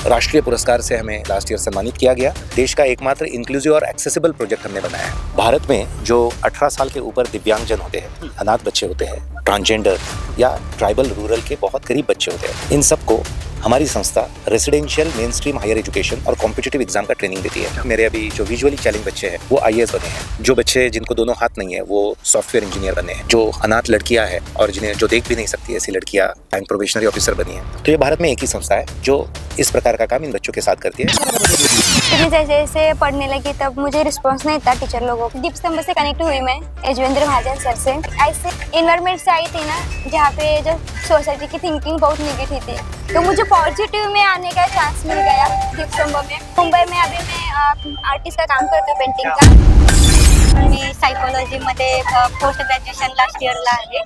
राष्ट्रीय पुरस्कार से हमें लास्ट ईयर सम्मानित किया गया। देश का एकमात्र इंक्लूसिव और एक्सेसिबल प्रोजेक्ट हमने बनाया है। भारत में जो 18 साल के ऊपर दिव्यांगजन होते हैं, अनाथ बच्चे होते हैं, ट्रांसजेंडर या ट्राइबल रूरल के बहुत करीब बच्चे होते हैं, इन सबको हमारी संस्था residential main stream higher education और कॉम्पिटिटिव एग्जाम का ट्रेनिंग देती है। मेरे अभी जो विजुअली चैलेंज बच्चे हैं वो आईएएस बने हैं, जो बच्चे जिनको दोनों हाथ नहीं है वो सॉफ्टवेयर इंजीनियर बने हैं, जो अनाथ लड़कियां हैं और जिन्हें जो देख भी नहीं सकती ऐसी लड़कियां बैंक प्रोबेशनरी ऑफिसर बनी है। तो ये भारत में एक ही संस्था है जो इस प्रकार का काम इन बच्चों के साथ करती है। मैं जैसे जैसे पढ़ने लगी तब मुझे रिस्पांस नहीं था टीचर लोगों को। दीपस्तंभ से कनेक्ट हुई मैं यजवेंद्र महाजन सर से। ऐसे इन्वायरमेंट से आई थी ना जहाँ पे जो सोसाइटी की थिंकिंग बहुत निगेटिव थी, तो मुझे पॉजिटिव में आने का चांस मिल गया दीपस्तंभ में। मुंबई में अभी मैं आर्टिस्ट का काम करती हूँ, पेंटिंग का। मी सायकोलॉजीमध्ये पोस्ट ग्रॅज्युएशन लास्ट इयरला आहे.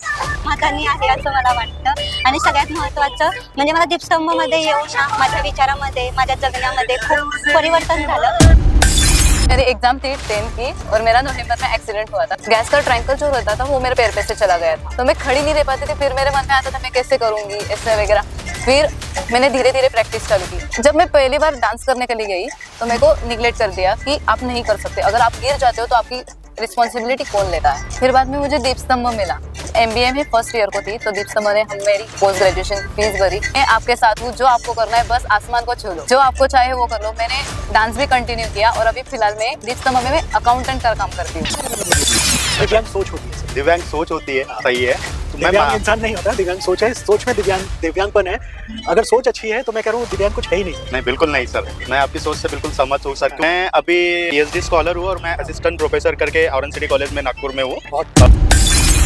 महत्त्वानी आहे असं मला वाटतं. आणि सगळ्यात महत्त्वाचं म्हणजे मला दीपस्तंभमध्ये येऊन ना माझ्या विचारामध्ये, माझ्या जगण्यामध्ये खूप परिवर्तन झालं. मेरी एग्जाम थी 10 की और मेरा नवंबर में एक्सीडेंट हुआ था। गैस का टैंकर जो रहता था वो मेरे पैर पे से चला गया था, तो मैं खड़ी नहीं रह पाती थी। फिर मेरे मन में आता था मैं कैसे करूंगी ऐसे वगैरह। फिर मैंने धीरे धीरे प्रैक्टिस चालू की। जब मैं पहली बार डांस करने के लिए गई तो मेरे को निगलेक्ट कर दिया कि आप नहीं कर सकते, अगर आप गिर जाते हो तो आपकी रिस्पॉन्सिबिलिटी कौन लेता है। फिर बाद में मुझे दीपस्तंभ मिला। MBA में फर्स्ट ईयर को थी तो दीपस्तंभ ने हम मेरी पोस्ट ग्रेजुएशन फीस भरी। मैं आपके साथ हूँ, जो आपको करना है बस आसमान को छू लो, जो आपको चाहे वो कर लो। मैंने डांस भी कंटिन्यू किया और अभी फिलहाल में दीपस्तंभ में मैं अकाउंटेंट का काम करती हूँ। दिव्यांग सोच होती है, दिव्यांग सोच होती है, सही है। दिव्यांग इंसान नहीं होता, दिव्यांग सोच है। सोच में दिव्यांगपन है। अगर सोच अच्छी है तो मैं कह रहा हूँ दिव्यांग कुछ है ही नहीं। नहीं, बिल्कुल नहीं सर, मैं आपकी सोच से बिल्कुल सहमत हो सकता हूँ। मैं अभी PhD स्कॉलर हूँ और मैं असिस्टेंट प्रोफेसर करके ऑरेंज सिटी कॉलेज में नागपुर में हूँ।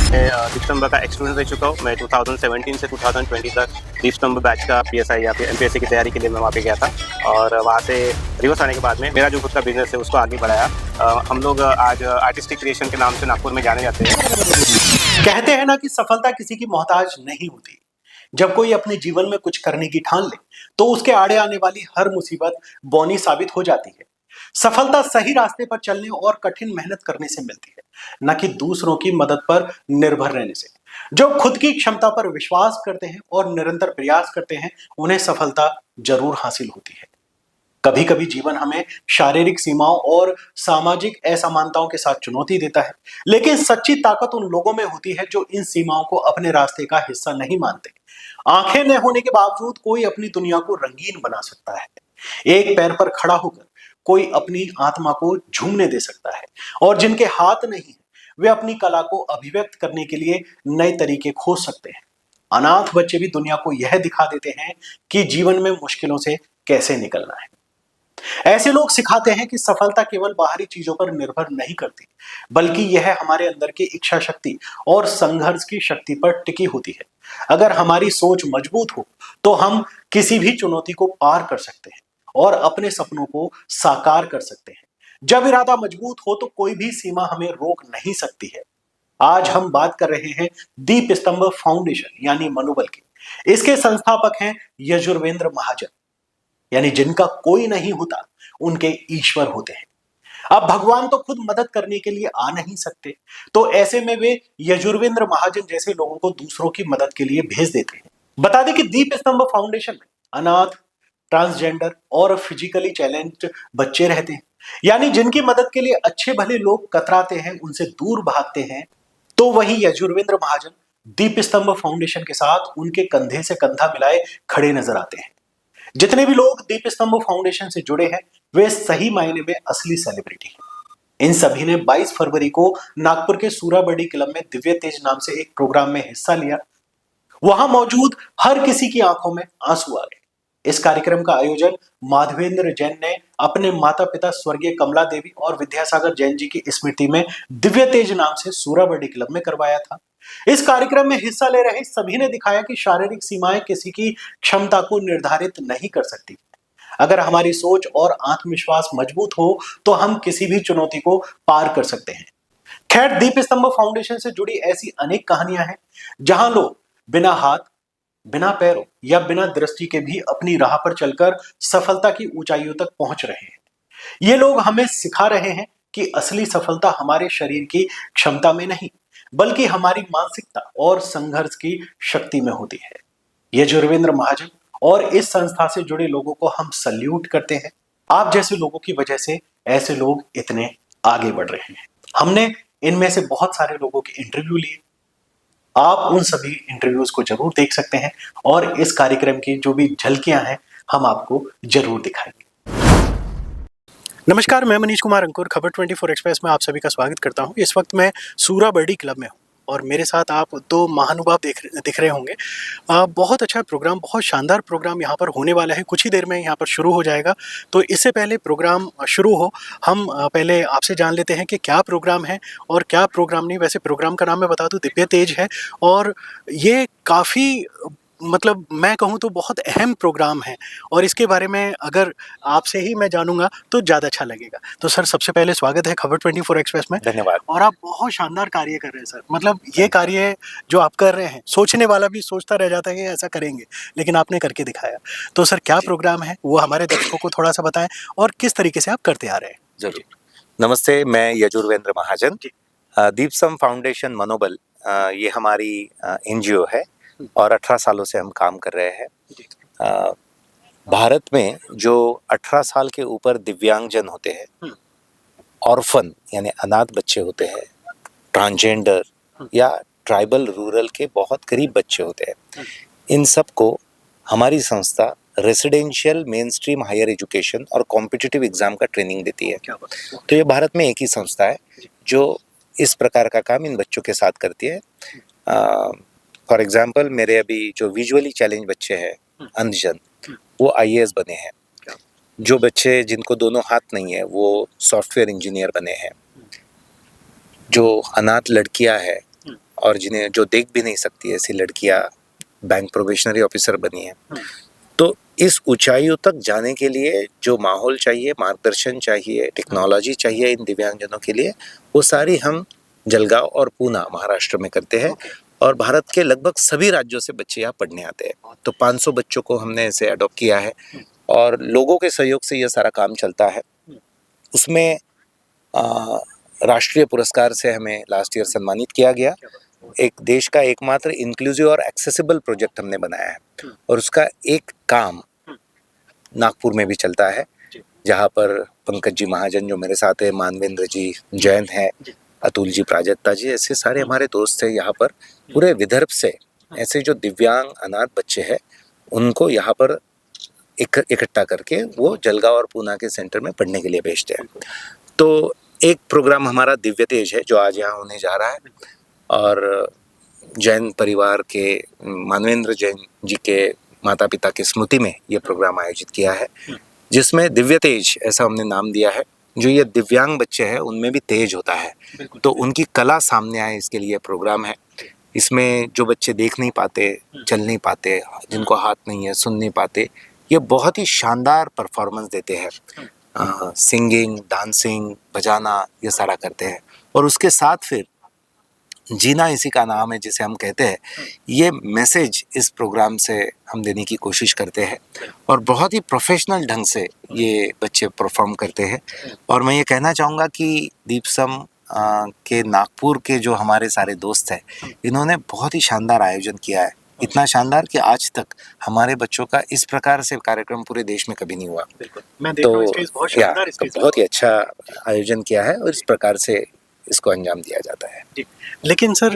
मैं दीपस्तंभ का एक्सपीरियंस दे चुका हूँ। मैं 2017 से 2020 तक दीपस्तंभ बैच का PSI या फिर MPSC की तैयारी के लिए मैं वहाँ पे गया था और वहाँ से रिवर्स आने के बाद में मेरा जो खुद का बिजनेस है उसको आगे बढ़ाया। हम लोग आज आर्टिस्टिक क्रिएशन के नाम से नागपुर में जाने जाते हैं। कहते हैं ना कि सफलता किसी की मोहताज नहीं होती। जब कोई अपने जीवन में कुछ करने की ठान ले तो उसके आड़े आने वाली हर मुसीबत बौनी साबित हो जाती है। सफलता सही रास्ते पर चलने और कठिन मेहनत करने से मिलती है, न कि दूसरों की मदद पर निर्भर रहने से। जो खुद की क्षमता पर विश्वास करते हैं और निरंतर प्रयास करते हैं उन्हें सफलता जरूर हासिल होती है। कभी कभी जीवन हमें शारीरिक सीमाओं और सामाजिक असमानताओं के साथ चुनौती देता है, लेकिन सच्ची ताकत उन लोगों में होती है जो इन सीमाओं को अपने रास्ते का हिस्सा नहीं मानते। आंखें न होने के बावजूद कोई अपनी दुनिया को रंगीन बना सकता है। एक पैर पर खड़ा होकर कोई अपनी आत्मा को झूमने दे सकता है, और जिनके हाथ नहीं है वे अपनी कला को अभिव्यक्त करने के लिए नए तरीके खोज सकते हैं। अनाथ बच्चे भी दुनिया को यह दिखा देते हैं कि जीवन में मुश्किलों से कैसे निकलना है। ऐसे लोग सिखाते हैं कि सफलता केवल बाहरी चीजों पर निर्भर नहीं करती, बल्कि यह हमारे अंदर की इच्छा शक्ति और संघर्ष की शक्ति पर टिकी होती है। अगर हमारी सोच मजबूत हो तो हम किसी भी चुनौती को पार कर सकते हैं और अपने सपनों को साकार कर सकते हैं। जब इरादा मजबूत हो तो कोई भी सीमा हमें रोक नहीं सकती है। आज हम बात कर रहे हैं दीपस्तंभ फाउंडेशन यानी मनोबल की। इसके संस्थापक हैं यजुर्वेंद्र महाजन, यानी जिनका कोई नहीं होता उनके ईश्वर होते हैं। अब भगवान तो खुद मदद करने के लिए आ नहीं सकते, तो ऐसे में वे यजुर्वेंद्र महाजन जैसे लोगों को दूसरों की मदद के लिए भेज देते हैं। बता दें कि दीपस्तंभ फाउंडेशन में अनाथ, ट्रांसजेंडर और फिजिकली चैलेंज्ड बच्चे रहते हैं, यानी जिनकी मदद के लिए अच्छे भले लोग कतराते हैं, उनसे दूर भागते हैं। तो वही यजुर्वेंद्र महाजन दीपस्तंभ फाउंडेशन के साथ उनके कंधे से कंधा मिलाए खड़े नजर आते हैं। जितने भी लोग दीपस्तंभ फाउंडेशन से जुड़े हैं वे सही मायने में असली सेलिब्रिटी हैं। इन सभी ने 22 फरवरी को नागपुर के सूराबड़ी क्लब में दिव्य तेज नाम से एक प्रोग्राम में हिस्सा लिया। वहां मौजूद हर किसी की आंखों में आंसू आ गए। इस कार्यक्रम का आयोजन माधवेंद्र जैन ने अपने माता पिता स्वर्गीय कमला देवी और विद्यासागर जैन जी की स्मृति में दिव्य तेज नाम से सूराबड़ी क्लब में करवाया था। इस कार्यक्रम में हिस्सा ले रहे सभी ने दिखाया कि शारीरिक सीमाएं किसी की क्षमता को निर्धारित नहीं कर सकती। अगर हमारी सोच और आत्मविश्वास मजबूत हो तो हम किसी भी चुनौती को पार कर सकते हैं। खैर, दीपस्तंभ फाउंडेशन से जुड़ी ऐसी अनेक कहानियां हैं जहां लोग बिना हाथ, बिना पैरों या बिना दृष्टि के भी अपनी राह पर चलकर सफलता की ऊंचाइयों तक पहुंच रहे हैं। ये लोग हमें सिखा रहे हैं कि असली सफलता हमारे शरीर की क्षमता में नहीं, बल्कि हमारी मानसिकता और संघर्ष की शक्ति में होती है। यजुर्वेंद्र महाजन और इस संस्था से जुड़े लोगों को हम सल्यूट करते हैं। आप जैसे लोगों की वजह से ऐसे लोग इतने आगे बढ़ रहे हैं। हमने इनमें से बहुत सारे लोगों के इंटरव्यू लिए। आप उन सभी इंटरव्यूज को जरूर देख सकते हैं और इस कार्यक्रम की जो भी झलकियां हैं हम आपको जरूर दिखाएंगे। नमस्कार, मैं मनीष कुमार अंकुर खबर 24 एक्सप्रेस में आप सभी का स्वागत करता हूं। इस वक्त मैं सूराबर्डी क्लब में हूं और मेरे साथ आप दो महानुभाव दिख रहे होंगे। बहुत अच्छा प्रोग्राम, बहुत शानदार प्रोग्राम यहाँ पर होने वाला है। कुछ ही देर में यहाँ पर शुरू हो जाएगा। तो इससे पहले प्रोग्राम शुरू हो, हम पहले आपसे जान लेते हैं कि क्या प्रोग्राम है और क्या प्रोग्राम नहीं। वैसे प्रोग्राम का नाम मैं बता दूं, दिव्य तेज है और ये काफ़ी मतलब मैं कहूँ तो बहुत अहम प्रोग्राम है और इसके बारे में अगर आपसे ही मैं जानूंगा तो ज़्यादा अच्छा लगेगा। तो सर, सबसे पहले स्वागत है खबर 24 एक्सप्रेस में। धन्यवाद। और आप बहुत शानदार कार्य कर रहे हैं सर। मतलब ये कार्य जो आप कर रहे हैं, सोचने वाला भी सोचता रह जाता है कि ऐसा करेंगे, लेकिन आपने करके दिखाया। तो सर, क्या प्रोग्राम है वो हमारे दर्शकों को थोड़ा सा बताएं और किस तरीके से आप करते आ रहे हैं। जरूर। नमस्ते, मैं यजुर्वेंद्र महाजन। दीपसम फाउंडेशन मनोबल ये हमारी NGO है और 18 सालों से हम काम कर रहे हैं। भारत में जो 18 साल के ऊपर दिव्यांगजन होते हैं, ऑर्फन यानी अनाथ बच्चे होते हैं, ट्रांसजेंडर या ट्राइबल रूरल के बहुत गरीब बच्चे होते हैं, इन सब को हमारी संस्था residential main stream higher education और कॉम्पिटिटिव एग्जाम का ट्रेनिंग देती है। तो ये भारत में एक ही संस्था है जो इस प्रकार का काम इन बच्चों के साथ करती है। फॉर एग्जाम्पल, मेरे अभी जो विजुअली चैलेंज बच्चे हैं, अंधजन, वो IAS बने हैं। जो बच्चे जिनको दोनों हाथ नहीं है वो सॉफ्टवेयर इंजीनियर बने हैं। जो अनाथ लड़कियां हैं और जिन्हें जो देख भी नहीं सकती ऐसी लड़कियां बैंक प्रोबेशनरी ऑफिसर बनी हैं। तो इस ऊंचाइयों तक जाने के लिए जो माहौल चाहिए, मार्गदर्शन चाहिए, टेक्नोलॉजी चाहिए इन दिव्यांगजनों के लिए, वो सारी हम जलगांव और पूना महाराष्ट्र में करते हैं। और भारत के लगभग सभी राज्यों से बच्चे यहाँ पढ़ने आते हैं। तो 500 बच्चों को हमने इसे अडॉप्ट किया है और लोगों के सहयोग से ये सारा काम चलता है। उसमें राष्ट्रीय पुरस्कार से हमें लास्ट ईयर सम्मानित किया गया। एक देश का एकमात्र इंक्लूसिव और एक्सेसिबल प्रोजेक्ट हमने बनाया है और उसका एक काम नागपुर में भी चलता है, जहाँ पर पंकज जी महाजन जो मेरे साथ है, मानवेंद्र जी, जयंत है, अतुल जी, प्राजक्ता जी, ऐसे सारे हमारे दोस्त हैं। यहाँ पर पूरे विदर्भ से ऐसे जो दिव्यांग अनाथ बच्चे हैं उनको यहाँ पर इकट्ठा करके वो जलगांव और पूना के सेंटर में पढ़ने के लिए भेजते हैं। तो एक प्रोग्राम हमारा दिव्य तेज है जो आज यहाँ होने जा रहा है और जैन परिवार के मानवेंद्र जैन जी के माता पिता की स्मृति में ये प्रोग्राम आयोजित किया है, जिसमें दिव्य तेज ऐसा हमने नाम दिया है। जो ये दिव्यांग बच्चे हैं उनमें भी तेज होता है, तो उनकी कला सामने आए इसके लिए प्रोग्राम है। इसमें जो बच्चे देख नहीं पाते, चल नहीं पाते, जिनको हाथ नहीं है, सुन नहीं पाते, ये बहुत ही शानदार परफॉर्मेंस देते हैं। सिंगिंग, डांसिंग, बजाना, ये सारा करते हैं। और उसके साथ फिर जीना इसी का नाम है जिसे हम कहते हैं, ये मैसेज इस प्रोग्राम से हम देने की कोशिश करते हैं और बहुत ही प्रोफेशनल ढंग से ये बच्चे परफॉर्म करते हैं। और मैं ये कहना चाहूँगा कि दीपसम के नागपुर के जो हमारे सारे दोस्त हैं, इन्होंने बहुत ही शानदार आयोजन किया है। इतना शानदार कि आज तक हमारे बच्चों का इस प्रकार से कार्यक्रम पूरे देश में कभी नहीं हुआ। बहुत ही अच्छा आयोजन किया है और इस प्रकार से इसको अंजाम दिया जाता है। लेकिन सर,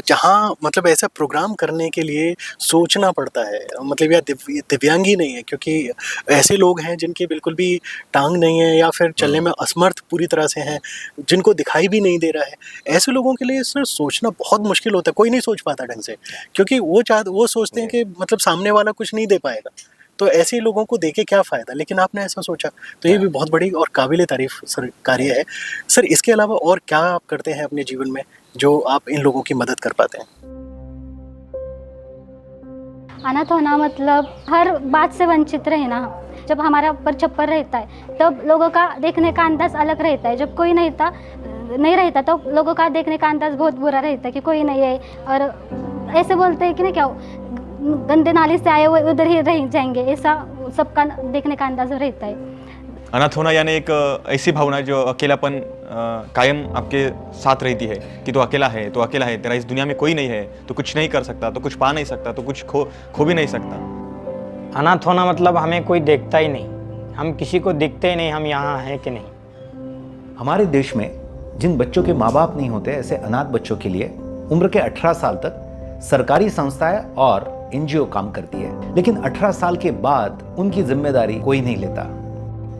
जहाँ मतलब ऐसा प्रोग्राम करने के लिए सोचना पड़ता है, मतलब या दिव्यांग ही नहीं है, क्योंकि ऐसे लोग हैं जिनके बिल्कुल भी टांग नहीं है या फिर चलने में असमर्थ पूरी तरह से हैं, जिनको दिखाई भी नहीं दे रहा है, ऐसे लोगों के लिए सर सोचना बहुत मुश्किल होता है। कोई नहीं सोच पाता ढंग से, क्योंकि वो सोचते हैं कि मतलब सामने वाला कुछ नहीं दे पाएगा, तो ऐसे लोगों को देके क्या फ़ायदा। लेकिन आपने ऐसा सोचा, तो ये भी बहुत बड़ी और काबिल तारीफ सर कार्य है। सर, इसके अलावा और क्या आप करते हैं अपने जीवन में जो आप इन लोगों की मदद कर पाते हैं? अनाथ होना मतलब हर बात से वंचित रहना। जब हमारा ऊपर छप्पर रहता है तब लोगों का देखने का अंदाज़ अलग रहता है। जब कोई नहीं रहता तो लोगों का देखने का अंदाज़ बहुत बुरा रहता है कि कोई नहीं है, और ऐसे बोलते हैं कि ना क्या गंदे नाली से आए हुए उधर ही रह जाएंगे, ऐसा सबका देखने का अंदाज़ रहता है। अनाथ होना यानी एक ऐसी भावना जो अकेलापन कायम आपके साथ रहती है कि तो अकेला है, तेरा इस दुनिया में कोई नहीं है, तो कुछ नहीं कर सकता, तो कुछ पा नहीं सकता, तो कुछ खो भी नहीं सकता। अनाथ होना मतलब हमें कोई देखता ही नहीं, हम किसी को दिखते ही नहीं, हम यहाँ हैं कि नहीं। हमारे देश में जिन बच्चों के माँ बाप नहीं होते, ऐसे अनाथ बच्चों के लिए उम्र के 18 साल तक सरकारी संस्थाएं और एनजीओ काम करती है, लेकिन 18 साल के बाद उनकी जिम्मेदारी कोई नहीं लेता।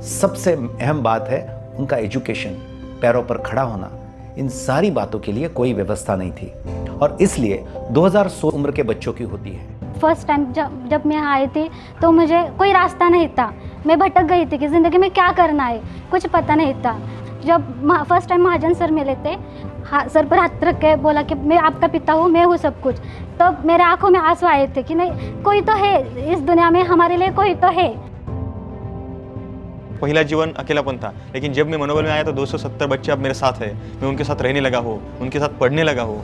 सबसे अहम बात है उनका एजुकेशन, पैरों पर खड़ा होना। इन सारी बातों के लिए कोई व्यवस्था नहीं थी और इसलिए 2016 उम्र के बच्चों की होती है। फर्स्ट टाइम जब मैं यहाँ आई थी तो मुझे कोई रास्ता नहीं था, मैं भटक गई थी कि ज़िंदगी में क्या करना है, कुछ पता नहीं था। जब फर्स्ट टाइम महाजन सर मिले थे, सर पर हाथ रख के बोला कि मैं आपका पिता हूँ, मैं हूँ सब कुछ, तो मेरे आंखों में आंसू आए थे कि नहीं, कोई तो है इस दुनिया में, हमारे लिए कोई तो है। पहला जीवन अकेलापन था, लेकिन जब मैं मनोबल में आया तो 270 बच्चे अब मेरे साथ है। मैं उनके साथ रहने लगा हूँ, उनके साथ पढ़ने लगा हूँ।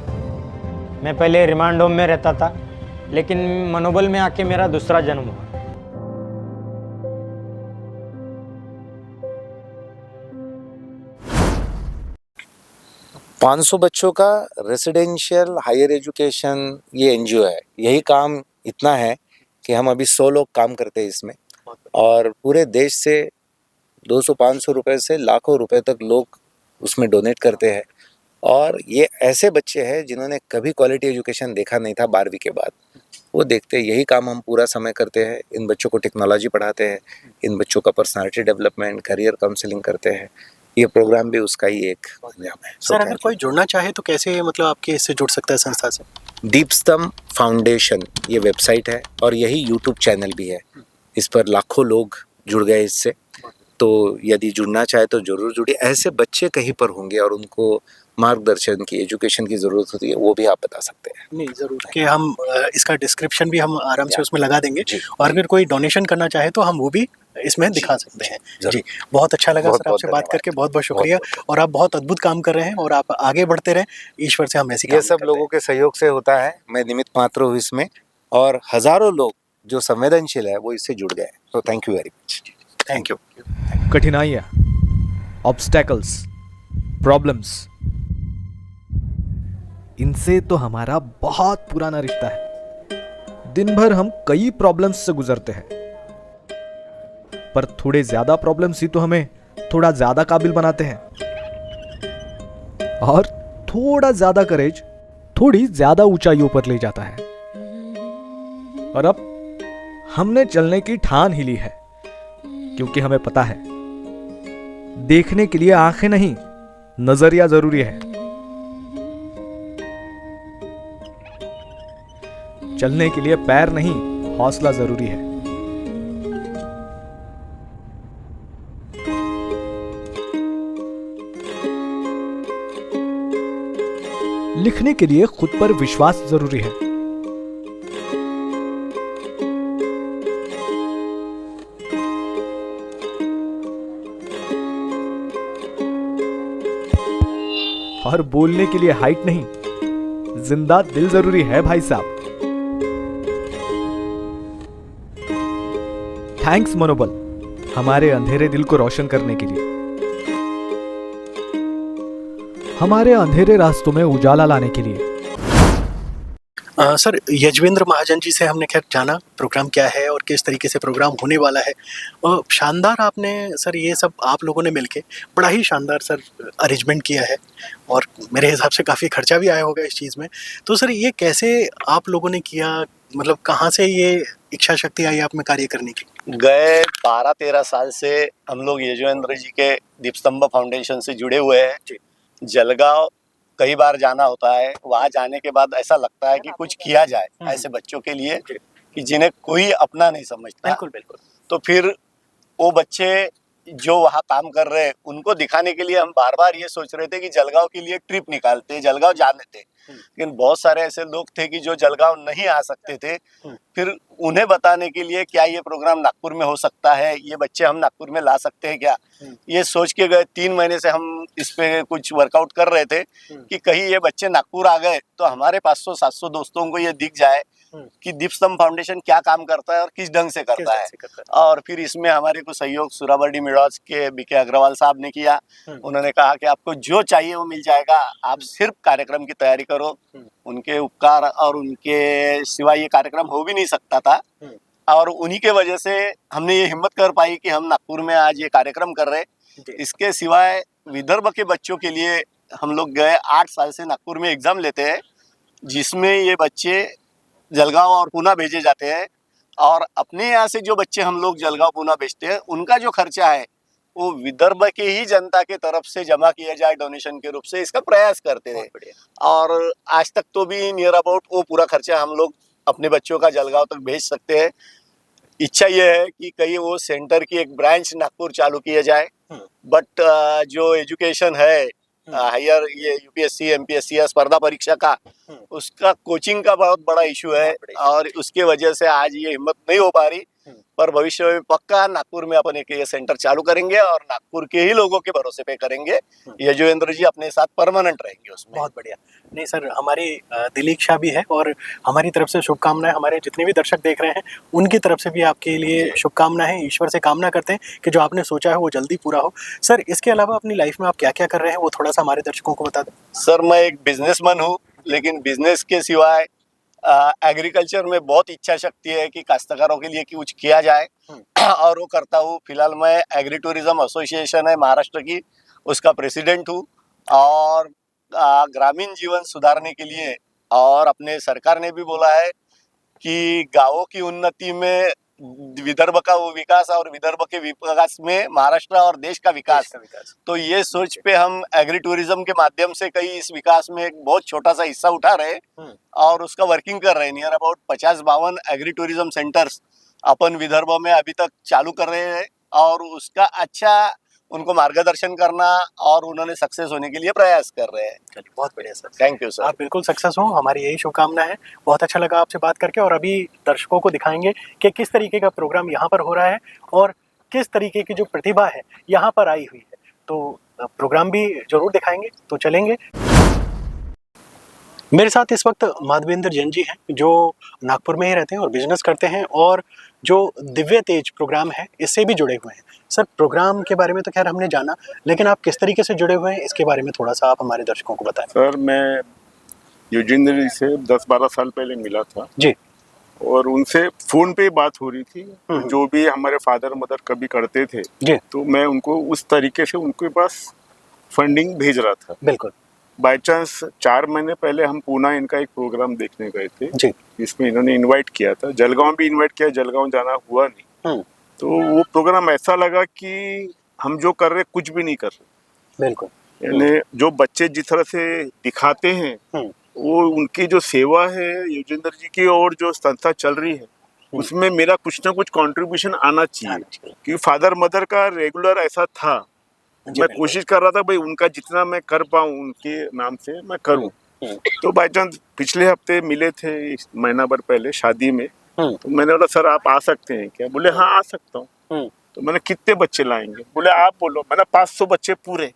मैं पहले रिमांड होम में रहता था, लेकिन मनोबल में आके मेरा दूसरा जन्म हुआ। पाँच 500 बच्चों का रेसिडेंशियल हायर एजुकेशन ये एनजीओ है। यही काम इतना है कि हम अभी 100 लोग काम करते हैं इसमें, और पूरे देश से 200-500 रुपए से लाखों रुपए तक लोग उसमें डोनेट करते हैं। और ये ऐसे बच्चे हैं जिन्होंने कभी क्वालिटी एजुकेशन देखा नहीं था 12वीं के बाद, वो देखते हैं। यही काम हम पूरा समय करते हैं। इन बच्चों को टेक्नोलॉजी पढ़ाते हैं, इन बच्चों का पर्सनालिटी डेवलपमेंट, करियर काउंसलिंग करते हैं। ये प्रोग्राम भी उसका ही एक अंजाम है। सर, अगर कोई जुड़ना चाहे तो कैसे, मतलब आपके इससे जुड़ सकता है संस्था से? दीपस्तंभ फाउंडेशन ये वेबसाइट है और यही यूट्यूब चैनल भी है। इस पर लाखों लोग जुड़ गए इससे, तो यदि जुड़ना चाहे तो जरूर जुड़िए। ऐसे बच्चे कहीं पर होंगे और उनको मार्गदर्शन की, एजुकेशन की ज़रूरत होती है, वो भी आप बता सकते हैं। नहीं, ज़रूर कि हम इसका डिस्क्रिप्शन भी हम आराम से उसमें लगा देंगे, और अगर कोई डोनेशन करना चाहे तो हम वो भी इसमें दिखा सकते हैं। जी, बहुत अच्छा लगा सर आपसे बात करके, बहुत बहुत शुक्रिया। और आप बहुत अद्भुत काम कर रहे हैं और आप आगे बढ़ते रहें। ईश्वर से हम ऐसी ये सब लोगों के सहयोग से होता है। मैं निमित्त मात्र हूँ इसमें, और हजारों लोग जो संवेदनशील है वो इससे जुड़ गए। तो thank you very much. Thank you. कठिनाइयाँ, ऑब्स्टैकल्स, प्रॉब्लम्स, इनसे तो हमारा बहुत पुराना रिश्ता है। दिन भर हम कई प्रॉब्लम्स से गुजरते हैं, पर थोड़े ज्यादा प्रॉब्लम्स ही तो हमें थोड़ा ज्यादा काबिल बनाते हैं, और थोड़ा ज्यादा करेज थोड़ी ज्यादा ऊंचाइयों पर ले जाता है। और अब हमने चलने की ठान ही ली है, क्योंकि हमें पता है देखने के लिए आंखें नहीं, नजरिया जरूरी है। चलने के लिए पैर नहीं, हौसला जरूरी है। लिखने के लिए खुद पर विश्वास जरूरी है। और बोलने के लिए हाइट नहीं, जिंदा दिल जरूरी है भाई साहब। थैंक्स मनोबल, हमारे अंधेरे दिल को रोशन करने के लिए, हमारे अंधेरे रास्तों में उजाला लाने के लिए। सर, यजवेंद्र महाजन जी से हमने खैर जाना प्रोग्राम क्या है और किस तरीके से प्रोग्राम होने वाला है। शानदार आपने सर ये सब आप लोगों ने मिलके बड़ा ही शानदार सर अरेंजमेंट किया है, और मेरे हिसाब से काफ़ी खर्चा भी आया होगा इस चीज़ में। तो सर ये कैसे आप लोगों ने किया, मतलब कहाँ से ये इच्छा शक्ति आई आप में कार्य करने की? गए 12-13 साल से हम लोग यजवेंद्र जी के दीपस्तंभ फाउंडेशन से जुड़े हुए हैं। जलगांव कई बार जाना होता है, वहाँ जाने के बाद ऐसा लगता है कि कुछ किया जाए ऐसे बच्चों के लिए कि जिन्हें कोई अपना नहीं समझता। बिल्कुल बिल्कुल। तो फिर वो बच्चे जो वहाँ काम कर रहे हैं उनको दिखाने के लिए हम बार बार ये सोच रहे थे कि जलगांव के लिए ट्रिप निकालते, जलगांव जाने थे। लेकिन बहुत सारे ऐसे लोग थे कि जो जलगांव नहीं आ सकते थे। फिर उन्हें बताने के लिए क्या ये प्रोग्राम नागपुर में हो सकता है, ये बच्चे हम नागपुर में ला सकते हैं क्या, ये सोच के गए। 3 महीने से हम इस पे कुछ वर्कआउट कर रहे थे कि कहीं ये बच्चे नागपुर आ गए तो हमारे 500-700 दोस्तों को ये दिख जाए कि दीपस्तंभ फाउंडेशन क्या काम करता है और किस ढंग से करता है। और फिर इसमें हमारे को सहयोग सुराबर्डी मिराज के बीके अग्रवाल साहब ने किया। उन्होंने कहा कि आपको जो चाहिए वो मिल जाएगा, आप सिर्फ कार्यक्रम की तैयारी करो। उनके उपकार और उनके सिवा ये कार्यक्रम हो भी नहीं सकता था। और उन्हीं के वजह से हमने ये हिम्मत कर पाई कि हम नागपुर में आज ये कार्यक्रम कर रहे हैं। इसके सिवाय विदर्भ के बच्चों के लिए हम लोग गए 8 साल से नागपुर में एग्ज़ाम लेते हैं, जिसमें ये बच्चे जलगांव और पुणे भेजे जाते हैं। और अपने यहाँ से जो बच्चे हम लोग जलगांव पुणे भेजते हैं, उनका जो खर्चा है वो विदर्भ के ही जनता के तरफ से जमा किया जाए डोनेशन के रूप से, इसका प्रयास करते रहे। और आज तक तो भी नियर अबाउट वो पूरा खर्चा हम लोग अपने बच्चों का जलगांव तक भेज सकते हैं। इच्छा ये है कि कहीं वो सेंटर की एक ब्रांच नागपुर चालू किया जाए, बट जो एजुकेशन है हायर, ये यूपीएससी एमपीएससी या स्पर्धा परीक्षा का, उसका कोचिंग का बहुत बड़ा इशू है और उसके वजह से आज ये हिम्मत नहीं हो पा रही। पर भविष्य में पक्का नागपुर में अपन एक ये सेंटर चालू करेंगे और नागपुर के ही लोगों के भरोसे पे करेंगे। यजुवेंद्र जी अपने साथ परमानेंट रहेंगे उसमें। बहुत बढ़िया। नहीं सर, हमारी दिली इच्छा भी है और हमारी तरफ से शुभकामनाएं, हमारे जितने भी दर्शक देख रहे हैं उनकी तरफ से भी आपके लिए शुभकामनाएं। ईश्वर से कामना करते हैं कि जो आपने सोचा है वो जल्दी पूरा हो। सर, इसके अलावा अपनी लाइफ में आप क्या क्या कर रहे हैं वो थोड़ा सा हमारे दर्शकों को बता दें। सर, मैं एक बिजनेसमैन हूँ, लेकिन बिजनेस के सिवाय एग्रीकल्चर में बहुत इच्छा शक्ति है कि काश्तकारों के लिए कुछ किया जाए और वो करता हूँ। फिलहाल मैं एग्री टूरिज्म एसोसिएशन है महाराष्ट्र की, उसका प्रेसिडेंट हूँ। और ग्रामीण जीवन सुधारने के लिए और अपने सरकार ने भी बोला है कि गांवों की उन्नति में विदर्भ का वो विकास और विदर्भ के विकास में महाराष्ट्र और देश का विकास। तो ये सोच पे हम एग्री टूरिज्म के माध्यम से कई इस विकास में एक बहुत छोटा सा हिस्सा उठा रहे हैं और उसका वर्किंग कर रहे हैं। Near about 50-52 agri tourism centres अपन विदर्भ में अभी तक चालू कर रहे हैं और उसका अच्छा उनको मार्गदर्शन करना और उन्होंने सक्सेस होने के लिए प्रयास कर रहे हैं। चलिए, बहुत बढ़िया सर। Thank you sir. आप बिल्कुल सक्सेस हो, हमारी यही शुभकामना है। बहुत अच्छा लगा आपसे बात करके और अभी दर्शकों को दिखाएंगे कि किस तरीके का प्रोग्राम यहाँ पर हो रहा है और किस तरीके की जो प्रतिभा है यहाँ पर आई हुई है। तो प्रोग्राम भी जरूर दिखाएंगे, तो चलेंगे। मेरे साथ इस वक्त माधवेंद्र जैन जी हैं जो नागपुर में ही रहते हैं और बिजनेस करते हैं और जो दिव्य तेज प्रोग्राम है इससे भी जुड़े हुए हैं। सर, प्रोग्राम के बारे में तो खैर हमने जाना, लेकिन आप किस तरीके से जुड़े हुए हैं इसके बारे में थोड़ा सा आप हमारे दर्शकों को बताएं। सर, मैं युजेंद्र जी से 10-12 साल पहले मिला था जी, और उनसे फोन पे बात हो रही थी। जो भी हमारे फादर मदर कभी करते थे जी, तो मैं उनको उस तरीके से उनके पास फंडिंग भेज रहा था। बिल्कुल। बाय चांस 4 महीने पहले हम पुणे इनका एक प्रोग्राम देखने गए थे जी, जिसमें इन्होंने इनवाइट किया था। जलगांव भी इनवाइट किया, जलगांव जाना हुआ नहीं। तो वो प्रोग्राम ऐसा लगा कि हम जो कर रहे कुछ भी नहीं कर रहे। बिल्कुल। यानी जो बच्चे जिस तरह से दिखाते हैं वो उनकी जो सेवा है युजेंद्र जी की और जो संस्था चल रही है उसमें मेरा कुछ ना कुछ कंट्रीब्यूशन आना चाहिए। क्योंकि फादर मदर का रेगुलर ऐसा था, मैं कोशिश कर रहा था भाई उनका जितना मैं कर पाऊँ उनके नाम से मैं करूँ। तो बाई चांस पिछले हफ्ते मिले थे महीना भर पहले शादी में, तो मैंने बोला सर आप आ सकते हैं क्या? बोले हाँ आ सकता हूँ। तो मैंने कितने बच्चे लाएंगे? बोले आप बोलो। मैंने 500 बच्चे पूरे।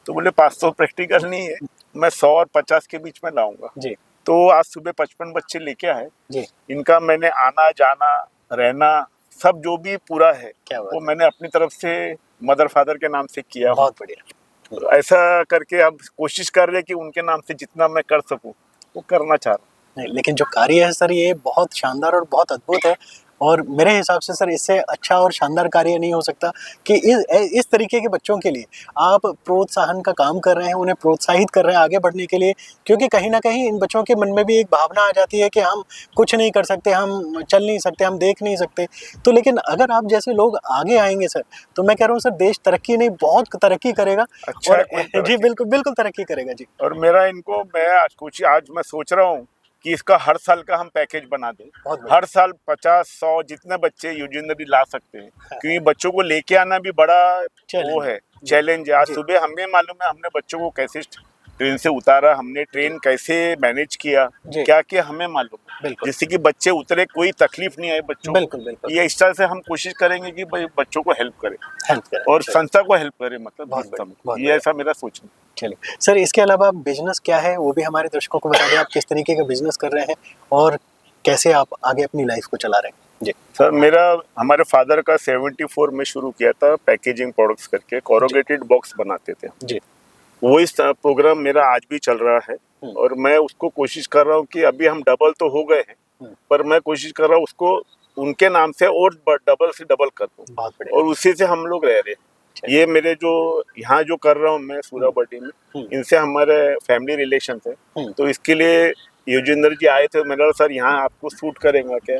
तो बोले 500 प्रैक्टिकल नहीं है, मैं 100 और 50 के बीच में लाऊंगा जी। तो आज सुबह 55 बच्चे लेके आए जी। इनका मैंने आना जाना रहना सब जो भी पूरा है वो मैंने अपनी तरफ से मदर फादर के नाम से किया। बहुत बढ़िया। तो ऐसा करके अब कोशिश कर रहे कि उनके नाम से जितना मैं कर सकूं वो करना चाह रहा हूँ। लेकिन जो कार्य है सर ये बहुत शानदार और बहुत अद्भुत है और मेरे हिसाब से सर इससे अच्छा और शानदार कार्य नहीं हो सकता कि इस तरीके के बच्चों के लिए आप प्रोत्साहन का काम कर रहे हैं, उन्हें प्रोत्साहित कर रहे हैं आगे बढ़ने के लिए। क्योंकि कहीं ना कहीं इन बच्चों के मन में भी एक भावना आ जाती है कि हम कुछ नहीं कर सकते, हम चल नहीं सकते, हम देख नहीं सकते। तो लेकिन अगर आप जैसे लोग आगे आएंगे सर तो मैं कह रहा हूँ सर देश तरक्की नहीं बहुत तरक्की करेगा। अच्छा और जी बिल्कुल बिल्कुल तरक्की करेगा जी। और मेरा इनको मैं आज मैं सोच रहा हूँ कि इसका हर साल का हम पैकेज बना दें। हर साल 50-100 जितने बच्चे युजेंद्र ला सकते हैं। क्योंकि बच्चों को लेके आना भी बड़ा वो है, चैलेंज है। आज सुबह हमें मालूम है हमने बच्चों को कैसे ट्रेन से उतारा, हमने ट्रेन कैसे मैनेज किया, क्या किया हमें मालूम है। जिससे कि बच्चे उतरे कोई तकलीफ नहीं आए बच्चों को। ये इस तरह से हम कोशिश करेंगे कि भाई बच्चों को हेल्प करें और संस्था को हेल्प करें, मतलब ये ऐसा मेरा सोचना। चलिए सर, इसके अलावा बिजनेस क्या है वो भी हमारे दर्शकों को बता दें। आप किस तरीके का बिजनेस कर रहे हैं और कैसे आप आगे अपनी लाइफ को चला रहे हैं जी। सर मेरा हमारे फादर का 74 में शुरू किया था पैकेजिंग प्रोडक्ट्स करके, कोरोगेटेड बॉक्स बनाते थे जी। वो इस प्रोग्राम मेरा आज भी चल रहा है और मैं उसको कोशिश कर रहा हूँ कि अभी हम डबल तो हो गए हैं पर मैं कोशिश कर रहा हूँ उसको उनके नाम से और डबल से डबल कर दूं, बहुत बढ़िया। और उसी से हम लोग रह रहे हैं। ये मेरे जो यहाँ जो कर रहा हूँ मैं सूराबड्डी में, इनसे हमारे फैमिली रिलेशन है, तो इसके लिए योगेंद्र जी आए थे। मैंने कहा सर यहाँ आपको सूट करेगा क्या?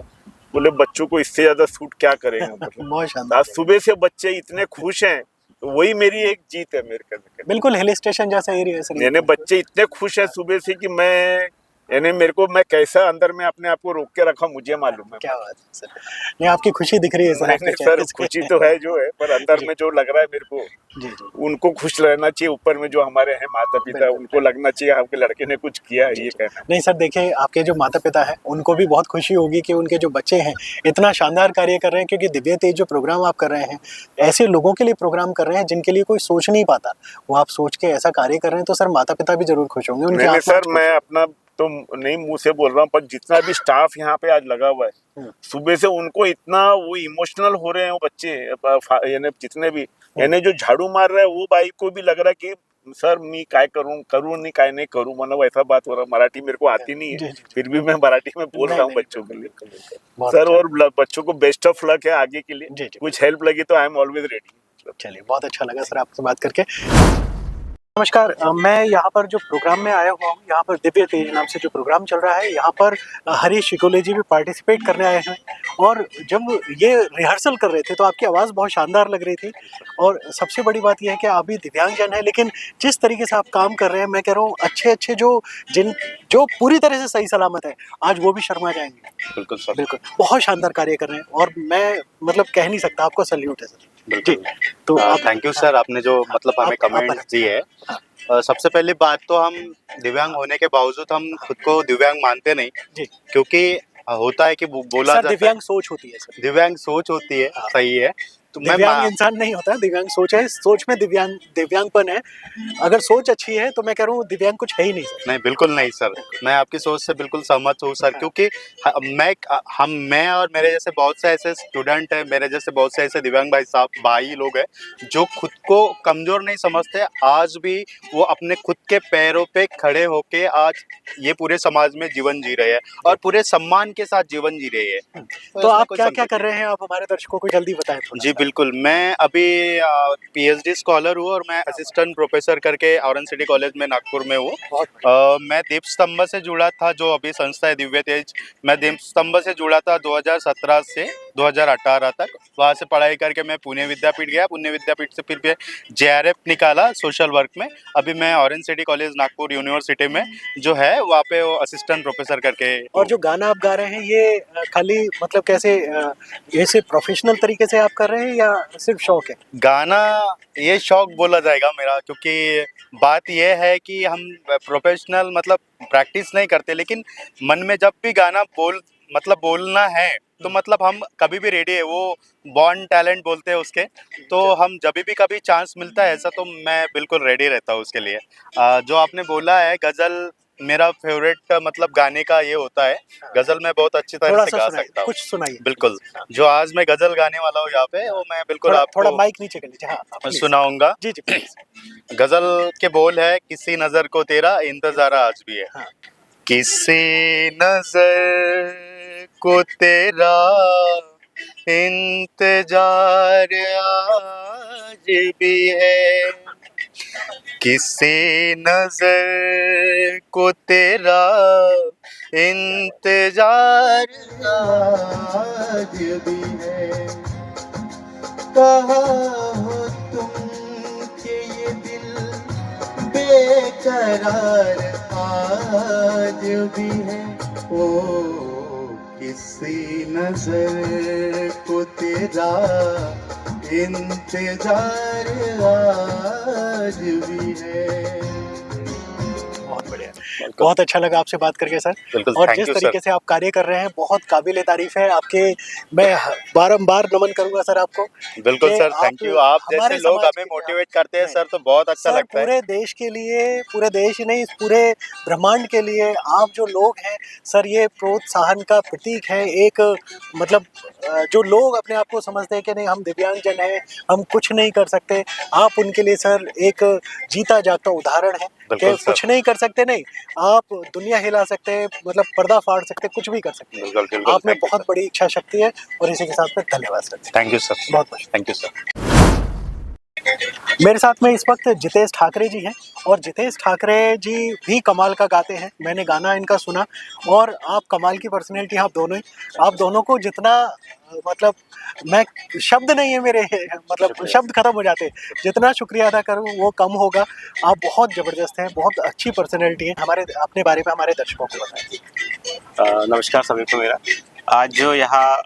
बोले बच्चों को इससे ज्यादा सूट क्या करेगा। बहुत शानदार। आज सुबह से बच्चे इतने खुश हैं, तो वही मेरी एक जीत है मेरे कहने। बिल्कुल हिल स्टेशन जैसा एरिया है सर। यानी बच्चे इतने खुश हैं सुबह से कि मैं यानी मेरे को मैं कैसा अंदर में अपने आप को रोक के रखा मुझे मालूम है। क्या बात है सर, नहीं आपकी खुशी दिख रही है सर। नहीं सर, खुशी तो है जो है, पर अंदर में जो लग रहा है मेरे को, जी उनको खुश रहना चाहिए। ऊपर में जो हमारे हैं माता पिता, उनको लगना चाहिए आपके लड़के ने कुछ किया है, ये कहना। नहीं सर, देखिए आपके जो माता पिता हैं उनको भी बहुत खुशी होगी कि उनके जो बच्चे हैं इतना शानदार कार्य कर रहे हैं, क्योंकि दिव्य तेज जो प्रोग्राम आप कर रहे हैं ऐसे लोगों के लिए प्रोग्राम कर रहे हैं जिनके लिए कोई सोच नहीं पाता, वो आप सोच के ऐसा कार्य कर रहे हैं, तो सर माता पिता भी जरूर खुश होंगे। उनके सर मैं अपना तो नहीं मुंह से बोल रहा हूँ, पर जितना भी स्टाफ यहाँ पे आज लगा हुआ है सुबह से, उनको इतना वो इमोशनल हो रहे हैं वो बच्चे, यानी जितने भी, यानी जो झाड़ू मार रहा है वो भाई को भी लग रहा है कि सर मैं काय करूँ नहीं काय नहीं करूँ, मतलब ऐसा बात हो रहा है। मराठी मेरे को आती नहीं है, फिर भी मैं मराठी में बोल रहा हूँ बच्चों के लिए सर। और बच्चों को बेस्ट ऑफ लक है आगे के लिए, कुछ हेल्प लगी तो आई एम ऑलवेज रेडी। चलिए, बहुत अच्छा लगा सर आपसे बात करके। नमस्कार, मैं यहाँ पर जो प्रोग्राम में आया हुआ हूँ, यहाँ पर दिव्य तेज नाम से जो प्रोग्राम चल रहा है, यहाँ पर हरीश शिकोले जी भी पार्टिसिपेट करने आए हैं। और जब ये रिहर्सल कर रहे थे तो आपकी आवाज़ बहुत शानदार लग रही थी, और सबसे बड़ी बात यह है कि आप भी दिव्यांगजन है, लेकिन जिस तरीके से आप काम कर रहे हैं, मैं कह रहा हूँ अच्छे जो पूरी तरह से सही सलामत है, आज वो भी शर्मा जाएंगे। बिल्कुल सर, बिल्कुल, बहुत शानदार कार्य कर रहे हैं, और मैं मतलब कह नहीं सकता, आपको सल्यूट है सर। जी, तो थैंक यू सर, आपने जो मतलब हमें कमेंट्स दिए है। सबसे पहली बात तो हम दिव्यांग होने के बावजूद हम खुद को दिव्यांग मानते नहीं, क्योंकि होता है कि बोला जाता है दिव्यांग सोच होती है सर। दिव्यांग सोच होती है, सही है। तो दिव्यांग इंसान नहीं होता, दिव्यांग सोच है, सोच में दिव्यांगपन है। अगर सोच अच्छी है तो मैं कह रहा हूँ दिव्यांग कुछ है ही नहीं सर। नहीं, बिल्कुल नहीं सर, मैं आपकी सोच से बिल्कुल सहमत हूँ सर, क्योंकि मैं और मेरे जैसे बहुत से ऐसे स्टूडेंट हैं, मेरे जैसे बहुत से ऐसे दिव्यांग भाई लोग हैं जो खुद को कमजोर नहीं समझते, आज भी वो अपने खुद के पैरों पे खड़े होके आज ये पूरे समाज में जीवन जी रहे हैं और पूरे सम्मान के साथ जीवन जी रहे हैं। तो आप क्या क्या कर रहे हैं, आप हमारे दर्शकों को जल्दी बताएं। जी बिल्कुल, मैं अभी PhD स्कॉलर हूँ और मैं असिस्टेंट प्रोफेसर करके औरन सिटी कॉलेज में नागपुर में हूँ। मैं दीप स्तंभ से जुड़ा था, जो अभी संस्था है दिव्य तेज, मैं दीप स्तंभ से जुड़ा था 2017 से 2018 तक। वहाँ से पढ़ाई करके मैं पुणे विद्यापीठ गया, पुणे विद्यापीठ से फिर JRF निकाला सोशल वर्क में। अभी मैं औरन सिटी कॉलेज नागपुर यूनिवर्सिटी में जो है वहाँ पे वो असिस्टेंट प्रोफेसर करके। और जो गाना आप गा रहे हैं ये खाली मतलब कैसे ऐसे प्रोफेशनल तरीके से आप कर रहे हैं या सिर्फ शौक है? गाना ये शौक बोला जाएगा मेरा, क्योंकि बात ये है कि हम प्रोफेशनल मतलब प्रैक्टिस नहीं करते, लेकिन मन में जब भी गाना बोलना है तो मतलब हम कभी भी रेडी है। वो बॉर्न टैलेंट बोलते हैं उसके, तो हम जब भी कभी चांस मिलता है ऐसा, तो मैं बिल्कुल रेडी रहता हूँ उसके लिए। जो आपने बोला है गज़ल मेरा फेवरेट मतलब गाने का ये होता है, गजल मैं बहुत अच्छी तरह से गा सकता हूँ। कुछ सुनाइए। बिल्कुल, जो आज मैं गजल गाने वाला हूँ यहाँ पे, वो मैं बिल्कुल आपको थोड़ा माइक नीचे कर लीजिए। हाँ, सुनाऊंगा। जी जी प्लीज। गजल के बोल है, किसी नजर को तेरा इंतजार आज भी है। हाँ। किसी नजर को तेरा इंतजार आज भी है, किसी नजर को तेरा इंतजार आज भी है। कहाँ हो तुम कि ये दिल बेकरार आज भी है। ओ किसी नजर को तेरा इंतजार आज भी है। बहुत बढ़िया, बहुत अच्छा लगा आपसे बात करके सर। और जिस तरीके से आप कार्य कर रहे हैं बहुत काबिले तारीफ है आपके। मैं बारंबार नमन करूंगा सर आपको। बिल्कुल सर, थैंक यू। आप जैसे लोग हमें मोटिवेट करते हैं सर, तो बहुत अच्छा लगता है। पूरे देश के लिए, पूरे देश ही नहीं पूरे ब्रह्मांड के लिए आप जो लोग हैं सर, ये प्रोत्साहन का प्रतीक है। एक मतलब जो लोग अपने आप को समझते हैं कि नहीं हम दिव्यांगजन हैं, हम कुछ नहीं कर सकते, आप उनके लिए सर एक जीता जागता उदाहरण है कि कुछ नहीं कर सकते सकते नहीं, आप दुनिया हिला सकते हैं, मतलब पर्दा फाड़ सकते हैं, कुछ भी कर सकते बिल्कुल हैं। बिल्कुल आप में बहुत बड़ी इच्छा शक्ति है और इसी के साथ में धन्यवाद सर। थैंक यू सर, बहुत बहुत थैंक यू सर। मेरे साथ में इस वक्त जितेश ठाकरे जी हैं और जितेश ठाकरे जी भी कमाल का गाते हैं। मैंने गाना इनका सुना और आप कमाल की पर्सनैलिटी, आप दोनों ही। आप दोनों को जितना मतलब मैं शब्द नहीं है मेरे, मतलब शब्द खत्म हो जाते हैं, जितना शुक्रिया अदा करूं वो कम होगा। आप बहुत ज़बरदस्त हैं, बहुत अच्छी पर्सनैलिटी है। हमारे अपने बारे में हमारे दर्शकों को बताएं। नमस्कार सभी को मेरा। आज जो यहाँ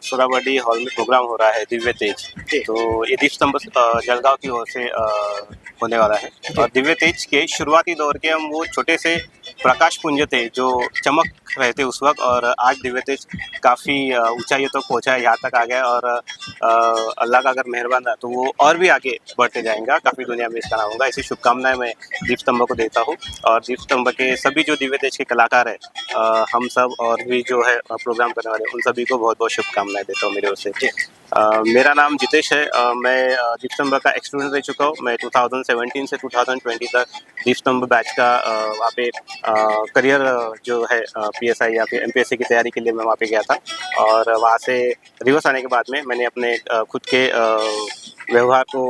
सोराबडी हॉल में प्रोग्राम हो रहा है दिव्य तेज, तो ये दीप स्तंभ जलगांव की ओर से होने वाला है। और दिव्य तेज के शुरुआती दौर के हम वो छोटे से प्रकाश पुंज थे जो चमक रहे थे उस वक्त, और आज दिव्य तेज काफ़ी ऊंचाइयों तक पहुँचा है, यहाँ तक आ गया। और अल्लाह का अगर मेहरबान रहा तो वो और भी आगे बढ़ते जाएंगे, काफ़ी दुनिया में इसका नाम होगा। ऐसी शुभकामनाएं मैं दीप स्तंभ को देता हूँ। और दीप स्तंभ के सभी जो दिव्य तेज के कलाकार हैं, हम सब और भी जो है प्रोग्राम करने वाले, उन सभी को बहुत बहुत शुभकामनाएं देता हूँ मेरे ओर से। मेरा नाम जितेश है। मैं दीप स्तंभ का एक्सटूडेंट रह चुका हूँ। मैं 2017 से 2020 तक दीप स्तंभ बैच का वहाँ पे करियर जो है PSI या फिर MPSC की तैयारी के लिए मैं वहाँ पे गया था। और वहाँ से रिवर्स आने के बाद में मैंने अपने खुद के व्यवहार को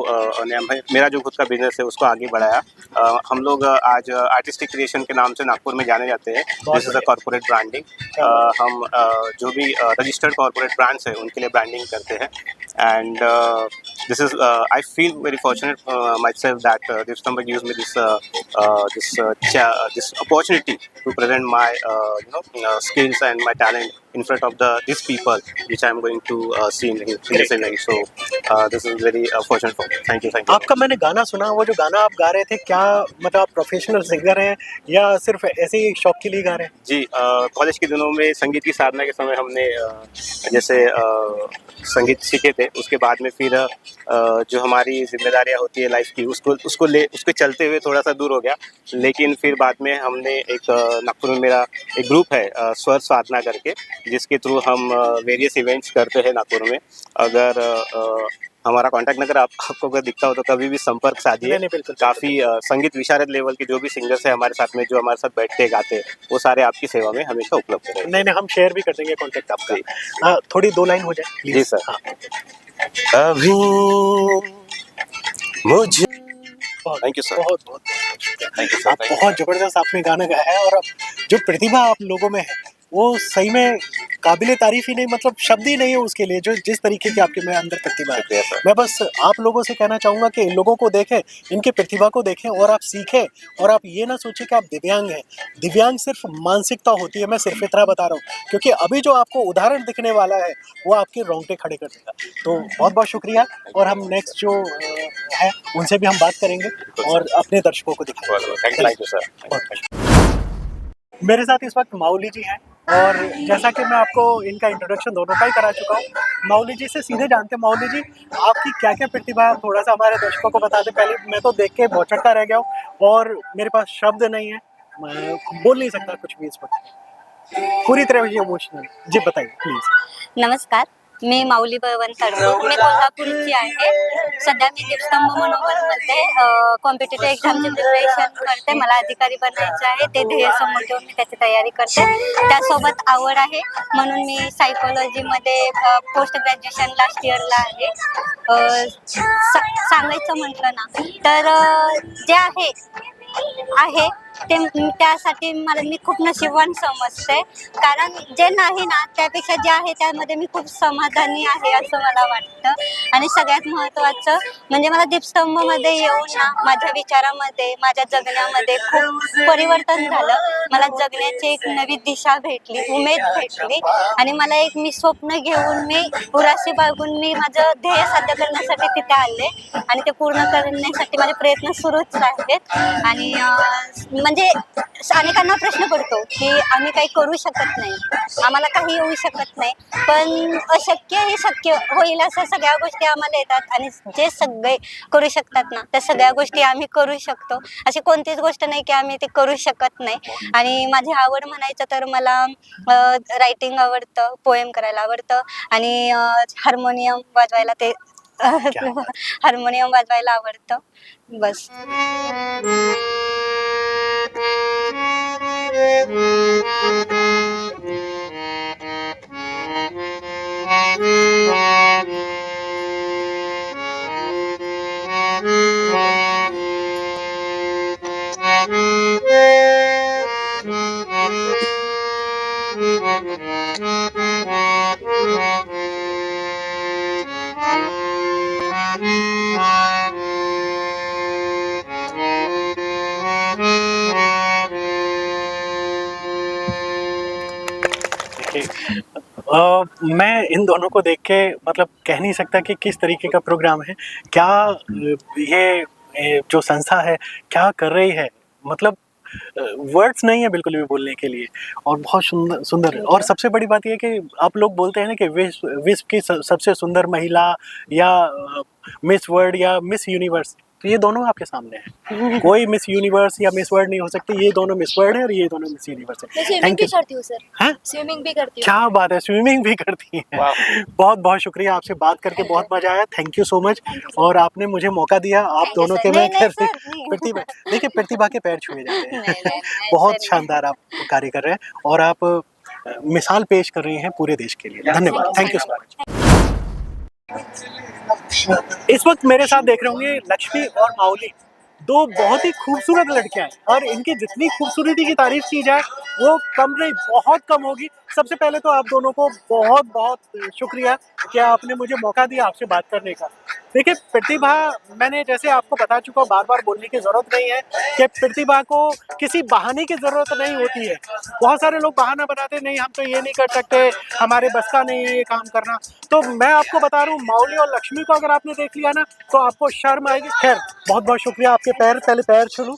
मेरा जो खुद का बिजनेस है उसको आगे बढ़ाया। हम लोग आज आर्टिस्टिक क्रिएशन के नाम से नागपुर में जाने जाते हैं। This is a corporate branding. हम जो भी रजिस्टर्ड कॉर्पोरेट ब्रांड्स हैं उनके लिए ब्रांडिंग करते हैं। And this is I feel very fortunate myself that Deep Stambha gives me this opportunity to present my skills and my talent in front of these people which I am going to see in this event. So this is very fortunate for me. Thank you. आपका मैंने गाना सुना, वो जो गाना आप गा रहे थे, क्या मतलब आप प्रोफेशनल सिंगर हैं या सिर्फ ऐसे ही शौक के लिए गा रहे हैं? जी, कॉलेज के दिनों में संगीत की साधना के समय हमने जैसे संगीत सीखे थे, उसके बाद में फिर जो हमारी जिम्मेदारियां होती है लाइफ की उसके चलते हुए थोड़ा सा दूर हो गया। लेकिन फिर बाद में हमने एक नागपुर में मेरा एक ग्रुप है स्वर साधना करके, जिसके थ्रू हम वेरियस इवेंट्स करते हैं नागपुर में। अगर हमारा कांटेक्ट नंबर आपको अगर दिखता हो तो कभी भी संपर्क साधिए। काफ़ी संगीत विशारद लेवल के जो भी सिंगर्स हैं हमारे साथ में, जो हमारे साथ बैठते गाते हैं, वो सारे आपकी सेवा में हमेशा उपलब्ध रहेंगे। नहीं, हम शेयर भी कर देंगे कांटेक्ट आपका। थोड़ी 2 लाइन हो जाए प्लीज। Ji sir. हाँ। अभी मुझे थैंक यू सर, बहुत बहुत थैंक यू सर। आप बहुत जबरदस्त आपने गाना गाया है और जो प्रतिभा आप लोगों में है वो सही में काबिले तारीफ ही नहीं, मतलब शब्द ही नहीं है उसके लिए, जो जिस तरीके की आपके में अंदर प्रतिभा है। मैं बस आप लोगों से कहना चाहूँगा कि इन लोगों को देखें, इनके प्रतिभा को देखें और आप सीखें। और आप ये ना सोचें कि आप दिव्यांग हैं। दिव्यांग सिर्फ मानसिकता होती है, मैं सिर्फ इतना बता रहा हूँ, क्योंकि अभी जो आपको उदाहरण दिखने वाला है वो आपके रोंगटे खड़े कर देगा। तो बहुत बहुत शुक्रिया। और हम नेक्स्ट जो है उनसे भी हम बात करेंगे और अपने दर्शकों को दिखाएंगे। Thank you sir. मेरे साथ इस वक्त माउली जी हैं और जैसा कि मैं आपको इनका इंट्रोडक्शन दोनों का ही करा चुका हूँ, माउली जी से सीधे जानते हैं। माउली जी, आपकी क्या क्या प्रतिभा है थोड़ा सा हमारे दर्शकों को बता दें। पहले मैं तो देख के भौचक्का रह गया हूँ और मेरे पास शब्द नहीं है, मैं बोल नहीं सकता कुछ भी इस वक्त, पूरी तरह से इमोशनल। जी बताइए प्लीज। नमस्कार, मी माऊली बळवंत तडवळ, मी कोल्हापूरची आहे। सध्या मी दीपस्तंभ मनोबलमध्ये कॉम्पिटिटिव्ह एक्झामचे प्रिपरेशन करते। मला अधिकारी बनायचे आहे, ते ध्येय समोर ठेवून मी त्याची तयारी करते। त्यासोबत आवड आहे म्हणून मी सायकोलॉजीमध्ये पोस्ट ग्रॅज्युएशन लास्ट इयरला आहे। सांगायचं म्हटलं ना तर जे आहे ते त्यासाठी मी खूप नशीबवान समजते, कारण जे नाही ना त्यापेक्षा जे आहे त्यामध्ये मी खूप समाधानी आहे असं मला वाटतं। आणि सगळ्यात महत्त्वाचं म्हणजे मला दीपस्तंभमध्ये येऊन ना माझ्या विचारामध्ये, माझ्या जगण्यामध्ये खूप परिवर्तन झालं। मला जगण्याची एक नवी दिशा भेटली, उमेद भेटली आणि मला एक मी स्वप्न घेऊन मी उराशी बाळगून मी माझं ध्येय साध्य करण्यासाठी तिथे आले आणि ते पूर्ण करण्यासाठी माझे प्रयत्न सुरूच आहेत। आणि म्हणजे अनेकांना प्रश्न पडतो की आम्ही काही करू शकत नाही, आम्हाला काही येऊ शकत नाही, पण अशक्य हे शक्य होईल असं सगळ्या गोष्टी आम्हाला येतात आणि जे सगळे करू शकतात ना त्या सगळ्या गोष्टी आम्ही करू शकतो। अशी कोणतीच गोष्ट नाही की आम्ही ते करू शकत नाही। आणि माझी आवड म्हणायचं तर मला रायटिंग आवडतं, पोएम करायला आवडतं आणि हार्मोनियम वाजवायला हार्मोनियम वाजवायला आवडतं बस। मैं इन दोनों को देख के मतलब कह नहीं सकता कि किस तरीके का प्रोग्राम है, क्या ये जो संस्था है क्या कर रही है, मतलब वर्ड्स नहीं है बिल्कुल भी बोलने के लिए। और बहुत सुंदर सुंदर, और सबसे बड़ी बात यह है कि आप लोग बोलते हैं ना कि विश्व की सबसे सुंदर महिला या मिस वर्ल्ड या मिस यूनिवर्स, तो ये दोनों आपके सामने हैं। कोई मिस यूनिवर्स या मिस वर्ल्ड नहीं हो सकती, ये दोनों मिस वर्ल्ड है और ये दोनों मिस यूनिवर्स है। Thank you. करती हूँ सर, हाँ? स्विमिंग भी करती हूँ। क्या बात है, स्विमिंग भी करती हैं। बहुत बहुत शुक्रिया, आपसे बात करके बहुत मजा आया। Thank you so much. और आपने मुझे मौका दिया, आप दोनों के मैं प्रतिभा, देखिए प्रतिभा के पैर छुए जाते हैं। बहुत शानदार आप कार्य कर रहे हैं और आप मिसाल पेश कर रही हैं पूरे देश के लिए। धन्यवाद, थैंक यू सो मच। इस वक्त मेरे साथ देख रहे होंगे लक्ष्मी और माउली, दो बहुत ही खूबसूरत लड़कियां हैं और इनकी जितनी खूबसूरती की तारीफ की जाए वो कम नहीं, बहुत कम होगी। सबसे पहले तो आप दोनों को बहुत बहुत शुक्रिया कि आपने मुझे मौका दिया आपसे बात करने का। देखिए प्रतिभा, मैंने जैसे आपको बता चुका हूँ, बार बार बोलने की ज़रूरत नहीं है कि प्रतिभा को किसी बहाने की ज़रूरत नहीं होती है। बहुत सारे लोग बहाना बनाते, नहीं हम तो ये नहीं कर सकते, हमारे बस का नहीं है ये काम करना। तो मैं आपको बता रहा हूँ, माउली और लक्ष्मी को अगर आपने देख लिया ना तो आपको शर्म आएगी। खैर बहुत बहुत शुक्रिया, आपके पैर, पहले पैर छू लूं।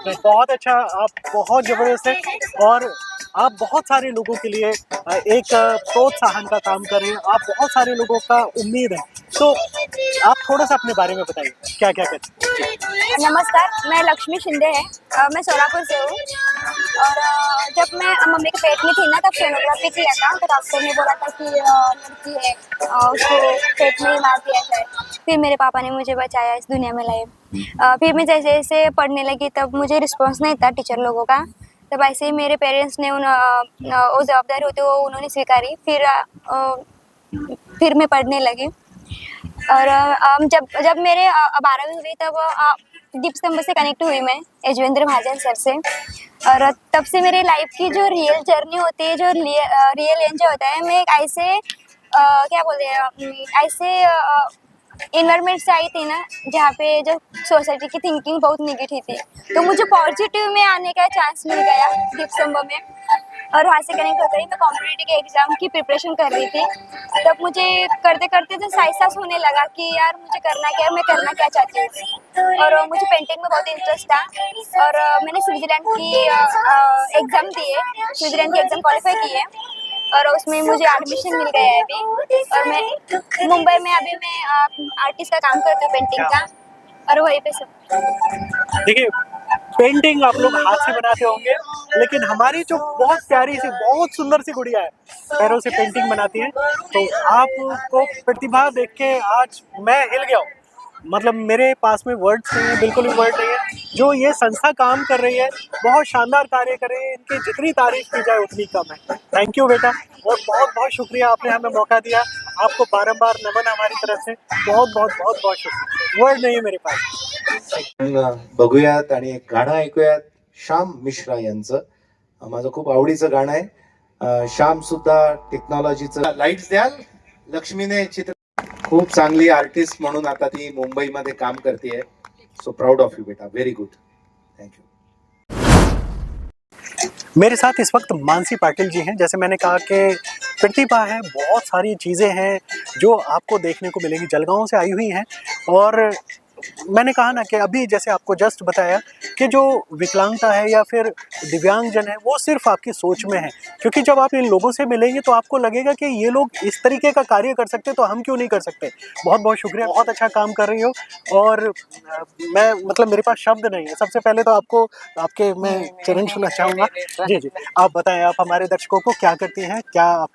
बहुत अच्छा, आप बहुत ज़बरदस्त है और आप बहुत सारे लोगों के लिए एक प्रोत्साहन का काम कर रहे हैं, आप बहुत सारे लोगों का उम्मीद है। तो आप थोड़ा सा अपने बारे में बताइए, क्या क्या करते हैं। नमस्कार, मैं लक्ष्मी शिंदे है, मैं सोलापुर से हूँ। और जब मैं मम्मी के पेट में थी ना तब सोनोग्राफी किया था, तो डॉक्टर ने बोला था कि लड़की है, उसको पेट में ही मार दिया जाए। फिर मेरे पापा ने मुझे बचाया, इस दुनिया में लाए। फिर मैं जैसे जैसे पढ़ने लगी तब मुझे रिस्पॉन्स नहीं था टीचर लोगों का, तब ऐसे ही मेरे पेरेंट्स ने वो जवाबदारी होती वो उन्होंने स्वीकारी। फिर मैं पढ़ने लगी और जब मेरे 12वीं हुई तब दीप स्तंभ से कनेक्ट हुई मैं यजवेंद्र महाजन सर से। और तब से मेरी लाइफ की जो रियल जर्नी होती है, जो रियल एंजॉय होता है, मैं एक ऐसे क्या बोलते हैं, ऐसे इन्वायरमेंट से आई थी ना जहाँ पे जो सोसाइटी की थिंकिंग बहुत निगेटिव थी, तो मुझे पॉजिटिव में आने का चांस मिल गया दीप स्तंभ में। और वहाँ से कनेक्ट होकर ही मैं कॉम्पिटिटिव के एग्ज़ाम की प्रिपरेशन कर रही थी। तब मुझे करते करते जो एहसास होने लगा कि यार मुझे करना क्या है, मैं करना क्या चाहती हूँ। और मुझे पेंटिंग में बहुत इंटरेस्ट था और मैंने स्विट्ज़रलैंड की एग्ज़ाम दी है, स्विट्ज़रलैंड की एग्ज़ाम क्वालिफाई की है और उसमें मुझे एडमिशन मिल गया है अभी। और मैं मुंबई में अभी मैं आर्टिस्ट का काम करती हूँ, पेंटिंग का, और वहीं पे सब। देखिए पेंटिंग आप लोग हाथ से बनाते होंगे, लेकिन हमारी जो बहुत प्यारी सी, बहुत सुंदर सी गुड़िया है, पैरों से पेंटिंग बनाती है। तो आपको प्रतिभा देख के आज मैं हिल गया हूँ, मतलब मेरे पास में वर्ड्स नहीं है, बिल्कुल भी वर्ड नहीं है। जो ये संस्था काम कर रही है, बहुत शानदार कार्य कर रही है, इनकी जितनी तारीफ की जाए उतनी कम है। थैंक यू बेटा, और बहुत बहुत शुक्रिया, आपने हमें मौका दिया। आपको बारंबार नमन हमारी तरफ से, बहुत बहुत बहुत बहुत शुक्रिया। वर्ड नहीं है मेरे पास। बघूयात आणि एक गाणं ऐकूयात श्याम मिश्रा यांचं, माझं खूप आवडीचं गाणं आहे। श्याम सुद्धा टेक्नॉलॉजीचं लाईट्स द्याल। लक्ष्मीने चित्र, खूप चांगली आर्टिस्ट म्हणून आता ती मुंबईमध्ये काम करते, सो प्राउड ऑफ यू बेटा, व्हेरी गुड, थैंक यू। मेरे साथ इस वक्त मानसी पाटिल जी हैं। जैसे मैंने कहा कि प्रतिभा है, बहुत सारी चीज़ें हैं जो आपको देखने को मिलेंगी। जलगांव से आई हुई हैं और मैंने कहा ना कि अभी जैसे आपको जस्ट बताया कि जो विकलांगता है या फिर दिव्यांगजन है वो सिर्फ आपकी सोच में है, क्योंकि जब आप इन लोगों से मिलेंगे तो आपको लगेगा कि ये लोग इस तरीके का कार्य कर सकते तो हम क्यों नहीं कर सकते। बहुत बहुत शुक्रिया, बहुत अच्छा काम कर रही हो और मैं मतलब मेरे पास शब्द नहीं है। सबसे पहले तो आपको आपके मैं चरण छूना चाहूँगा। जी जी, आप बताएं, आप हमारे दर्शकों को क्या करती हैं, क्या आप।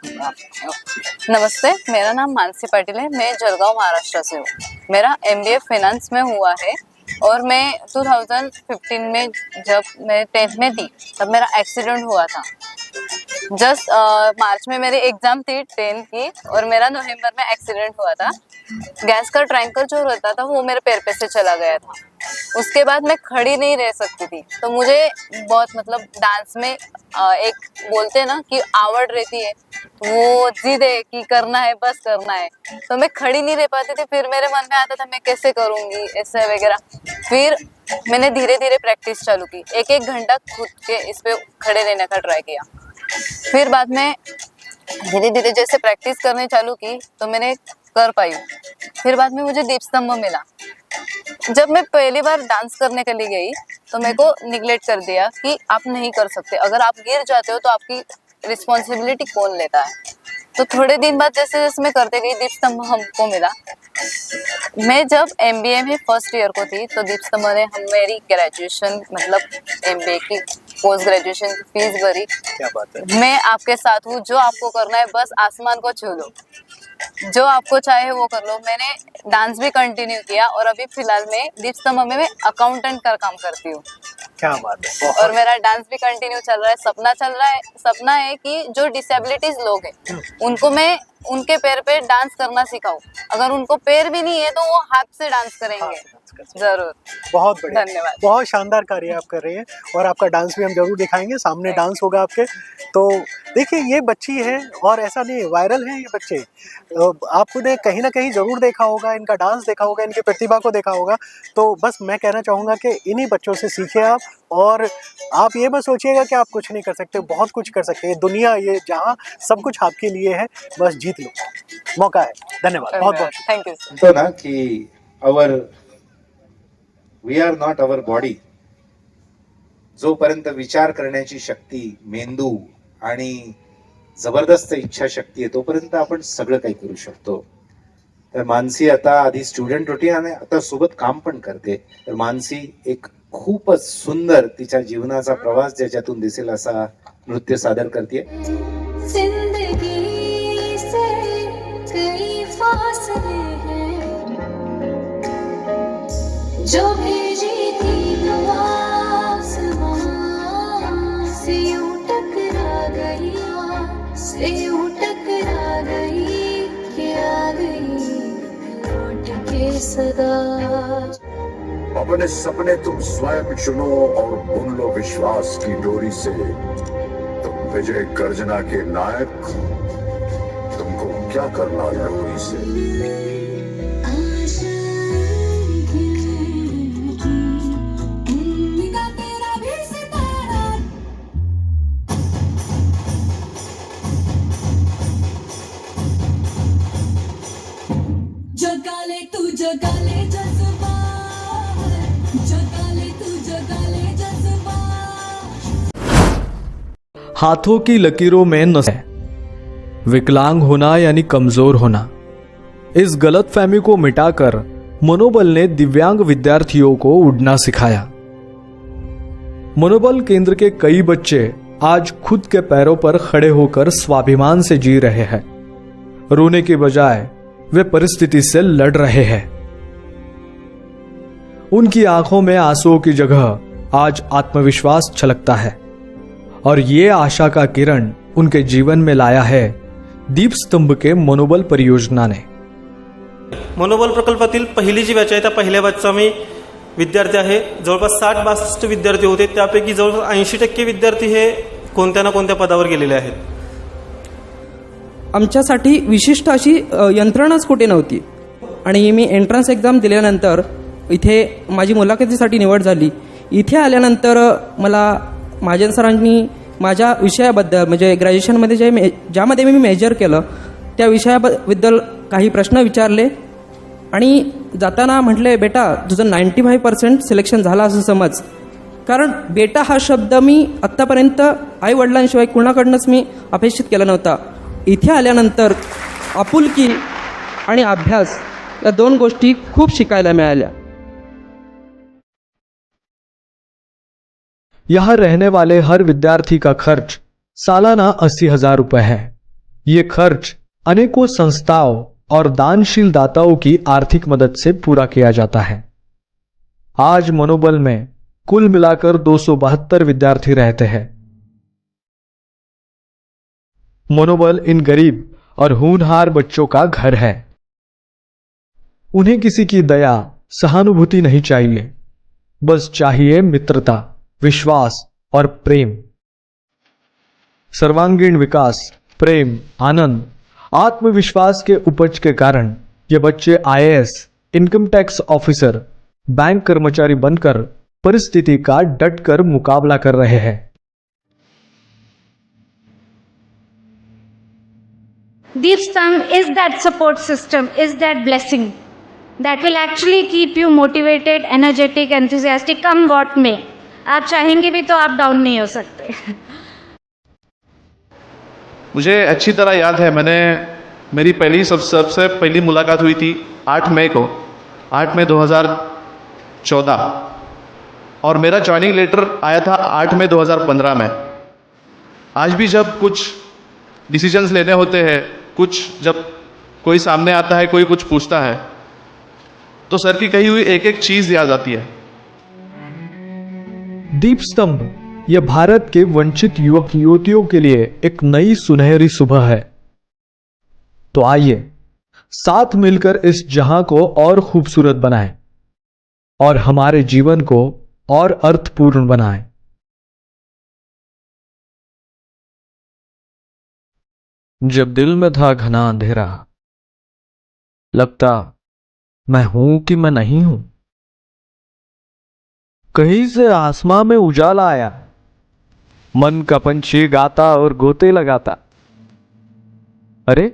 नमस्ते, मेरा नाम मानसी पाटिल है, मैं जलगांव महाराष्ट्र से हूँ। मेरा MBA फाइनेंस में हुआ है और मैं 2015 में जब मैं 10th में थी तब मेरा एक्सीडेंट हुआ था। जस्ट मार्च में मेरी एग्जाम थी 10th की और मेरा नवंबर में एक्सीडेंट हुआ था। गैस का टैंकर जो रहता था वो मेरे पैर पे से चला गया था। उसके बाद मैं खड़ी नहीं रह सकती थी, तो मुझे बहुत मतलब डांस में एक बोलते हैं ना कि आवड़ रहती है, वो जिद है कि करना है, बस करना है। तो मैं खड़ी नहीं रह पाती थी। फिर मेरे मन में आता था मैं कैसे करूँगी ऐसे वगैरह। फिर मैंने धीरे धीरे प्रैक्टिस चालू की, एक एक घंटा खुद के इस पे खड़े रहने का ट्राई किया। फिर बाद में धीरे धीरे जैसे प्रैक्टिस करने चालू की तो मैंने कर पाई। फिर बाद में मुझे दीप स्तंभ मिला। जब मैं पहली बार डांस करने के लिए गई तो मेरे को निगलेक्ट कर दिया कि आप नहीं कर सकते, अगर आप गिर जाते हो तो आपकी रिस्पॉन्सिबिलिटी कौन लेता है। तो थोड़े दिन बाद जैसे जैसे मैं करते गई दीप स्तंभ हमको मिला। मैं जब MBA में फर्स्ट ईयर को थी तो दीप स्तंभ ने हम मेरी ग्रेजुएशन मतलब MBA की पोस्ट ग्रेजुएशन की फीस भरी। क्या बात है। मैं आपके साथ हूँ, जो आपको करना है बस आसमान को छू लो, जो आपको चाहे वो कर लो। मैंने डांस भी कंटिन्यू किया और अभी फिलहाल में दीप स्तंभ में मैं अकाउंटेंट का काम करती हूँ। क्या बात है। और मेरा डांस भी कंटिन्यू चल रहा है। सपना है कि जो डिसेबिलिटीज लोग हैं उनको मैं उनके पैर पे डांस करना सिखाऊं। अगर उनको पैर भी नहीं है तो वो हाथ से डांस करेंगे। जरूर। बहुत बढ़िया, धन्यवाद। बहुत शानदार कार्य आप कर रही हैं और आपका डांस भी हम जरूर दिखाएंगे। सामने डांस होगा आपके। तो देखिए ये बच्ची है और ऐसा नहीं वायरल है ये बच्चे। आपने कहीं ना कहीं जरूर देखा होगा, इनका डांस देखा होगा, इनकी प्रतिभा को देखा होगा। तो बस मैं कहना चाहूँगा कि इन्हीं बच्चों से सीखिए आप। और आप ये बस सोचिएगा कि आप कुछ नहीं कर सकते, बहुत कुछ कर सकते हैं। दुनिया ये जहाँ सब कुछ आपके लिए है, बस जीत लो, मौका है। धन्यवाद, बहुत बहुत थैंक यू। तो ना कि we are not our body. जोपर्यंत विचार करण्याची शक्ती, मेंदू आणि जबरदस्त इच्छाशक्ती आहे तोपर्यंत आपण सगळं काही करू शकतो। तर मानसी आता आधी स्टुडंट होती आणि आता सोबत काम पण करते। तर मानसी एक खूपच सुंदर तिच्या जीवनाचा प्रवास ज्याच्यातून दिसेल असा नृत्य सादर करते। जिंदगी से कई फासले हैं, जो भेजी थी दुआ आसमां से यूं टकरा गई, से यूं टकरा गई कि आ गई लौट के सदा। अपने सपने तुम स्वयं चुनो और बुन लो विश्वास की डोरी से। तुम विजय गर्जना के नायक, तुमको क्या करना लोरी से। जगाले तू जगाले जज्बा, जगाले तू जगाले जज्बा। हाथों की लकीरों में नस है, विकलांग होना यानी कमजोर होना। इस गलतफहमी को मिटाकर मनोबल ने दिव्यांग विद्यार्थियों को उड़ना सिखाया। मनोबल केंद्र के कई बच्चे आज खुद के पैरों पर खड़े होकर स्वाभिमान से जी रहे हैं। रोने के बजाय वे परिस्थिति से लड़ रहे हैं। उनकी आंखों में आंसुओं की जगह आज आत्मविश्वास छलकता है और ये आशा का किरण उनके जीवन में लाया है दीप स्तंभ के मनोबल परियोजना ने। मनोबल प्रकल्पातील पहिली जी बॅच आहे त्या पहिल्या बॅचचा मी विद्यार्थी आहे। जवळपास 60-62 विद्यार्थी होते, त्यापैकी जवळपास 80% विद्यार्थी हे कोणत्या ना कोणत्या पदावर गेलेले आहेत। आमच्यासाठी विशिष्ट अशी यंत्रणाच कुठे नव्हती आणि मी एंट्रन्स एक्झाम दिल्यानंतर इथे माझी मुलाखतीसाठी निवड झाली। इथे आल्यानंतर मला महाजन सरांनी माझ्या विषयाबद्दल म्हणजे ग्रॅज्युएशनमध्ये ज्यामध्ये मी मेजर केलं त्या विषयाबद्दल काही प्रश्न विचारले आणि जाताना म्हटले, बेटा तुझं 95% सिलेक्शन झालं असं समज। कारण बेटा हा शब्द मी आत्तापर्यंत आई वडिलांशिवाय कुणाकडनंच मी अपेक्षित केला नव्हता। इथे आल्यानंतर आपुलकी आणि अभ्यास या दोन गोष्टी खूप शिकायला मिळाल्या। यहां रहने वाले हर विद्यार्थी का खर्च सालाना 80,000 रुपए है। ये खर्च अनेकों संस्थाओं और दानशील दाताओं की आर्थिक मदद से पूरा किया जाता है। आज मनोबल में कुल मिलाकर 272 विद्यार्थी रहते हैं। मनोबल इन गरीब और होनहार बच्चों का घर है। उन्हें किसी की दया, सहानुभूति नहीं चाहिए, बस चाहिए मित्रता, विश्वास और प्रेम। सर्वांगीण विकास, प्रेम, आनंद, आत्मविश्वास के उपज के कारण ये बच्चे IAS, income tax officer, bank कर्मचारी बनकर परिस्थिति का डटकर मुकाबला कर रहे हैं। Deepstamb is that support system, is that blessing that will actually keep you motivated, energetic, enthusiastic, come what may. आप चाहेंगे भी तो आप डाउन नहीं हो सकते। मुझे अच्छी तरह याद है, मेरी सबसे पहली मुलाकात हुई थी 8 मई को, 8 मई 2014, और मेरा ज्वाइनिंग लेटर आया था 8 मई 2015 में। आज भी जब कुछ डिसीजंस लेने होते हैं, जब कोई सामने आता है, कोई कुछ पूछता है, तो सर की कही हुई एक एक चीज याद आती है। दीपस्तंभ यह भारत के वंचित युवक युवतियों के लिए एक नई सुनहरी सुबह है। तो आइए साथ मिलकर इस जहां को और खूबसूरत बनाएं और हमारे जीवन को और अर्थपूर्ण बनाएं। जब दिल में था घना अंधेरा, लगता मैं हूं कि मैं नहीं हूं, कहीं से आसमां में उजाला आया, मन का पंछी गाता और गोते लगाता। अरे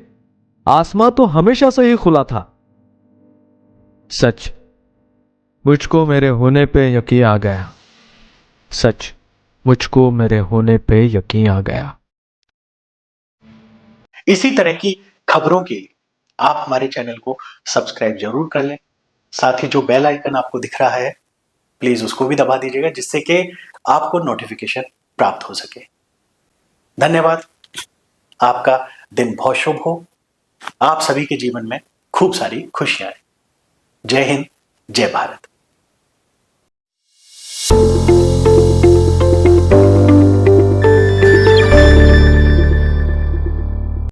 आसमां तो हमेशा से ही खुला था। सच, मुझको मेरे होने पे यकीन आ गया। सच, मुझको मेरे होने पे यकीन आ गया। इसी तरह की खबरों के लिए आप हमारे चैनल को सब्सक्राइब जरूर कर लें। साथ ही जो बेल आइकन आपको दिख रहा है, प्लीज उसको भी दबा दीजिएगा, जिससे कि आपको नोटिफिकेशन प्राप्त हो सके। धन्यवाद। आपका दिन बहुत शुभ हो। आप सभी के जीवन में खूब सारी खुशियां आए। जय हिंद, जय भारत।